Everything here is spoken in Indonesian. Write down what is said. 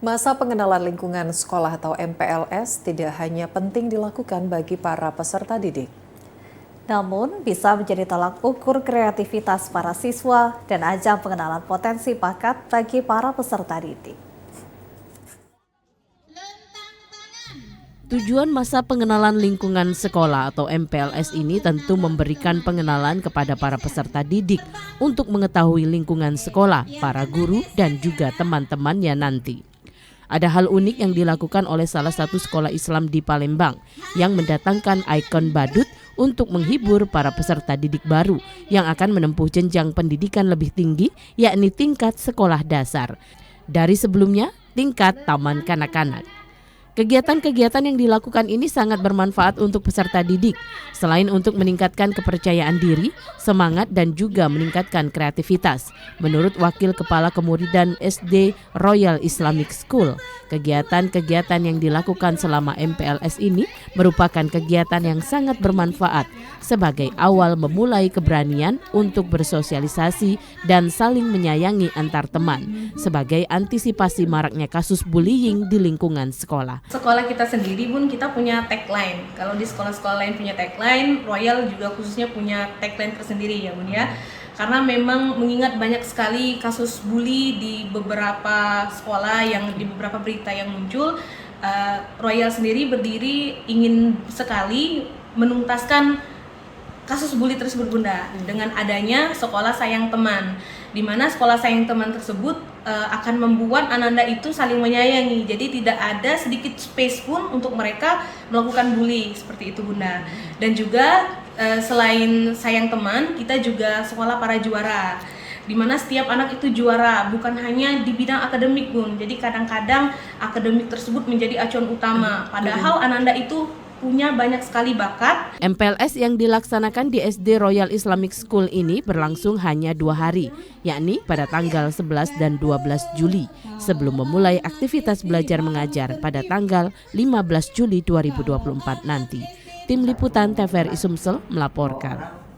Masa pengenalan lingkungan sekolah atau MPLS tidak hanya penting dilakukan bagi para peserta didik. Namun bisa menjadi tolak ukur kreativitas para siswa dan ajang pengenalan potensi bakat bagi para peserta didik. Tujuan masa pengenalan lingkungan sekolah atau MPLS ini tentu memberikan pengenalan kepada para peserta didik untuk mengetahui lingkungan sekolah, para guru, dan juga teman-temannya nanti. Ada hal unik yang dilakukan oleh salah satu sekolah Islam di Palembang yang mendatangkan ikon badut untuk menghibur para peserta didik baru yang akan menempuh jenjang pendidikan lebih tinggi, yakni tingkat sekolah dasar. Dari sebelumnya, tingkat taman kanak-kanak. Kegiatan-kegiatan yang dilakukan ini sangat bermanfaat untuk peserta didik, selain untuk meningkatkan kepercayaan diri, semangat, dan juga meningkatkan kreativitas. Menurut Wakil Kepala Kemuridan SD Royal Islamic School, kegiatan-kegiatan yang dilakukan selama MPLS ini merupakan kegiatan yang sangat bermanfaat sebagai awal memulai keberanian untuk bersosialisasi dan saling menyayangi antar teman, sebagai antisipasi maraknya kasus bullying di lingkungan sekolah. Sekolah kita sendiri pun kita punya tagline. Kalau di sekolah-sekolah lain punya tagline, Royal juga khususnya punya tagline tersendiri ya Bun ya. Karena memang mengingat banyak sekali kasus bully di beberapa sekolah yang di beberapa berita yang muncul, Royal sendiri berdiri ingin sekali menuntaskan kasus bully tersebut Bunda dengan adanya sekolah sayang teman, di mana sekolah sayang teman tersebut akan membuat anak-anak itu saling menyayangi. Jadi tidak ada sedikit space pun untuk mereka melakukan bully seperti itu Bunda. Dan juga selain sayang teman, kita juga sekolah para juara, di mana setiap anak itu juara, bukan hanya di bidang akademik Bun. Jadi kadang-kadang akademik tersebut menjadi acuan utama, padahal anak-anak itu punya banyak sekali bakat. MPLS yang dilaksanakan di SD Royal Islamic School ini berlangsung hanya 2 hari, yakni pada tanggal 11 dan 12 Juli, sebelum memulai aktivitas belajar mengajar pada tanggal 15 Juli 2024 nanti. Tim Liputan TVRI Sumsel melaporkan.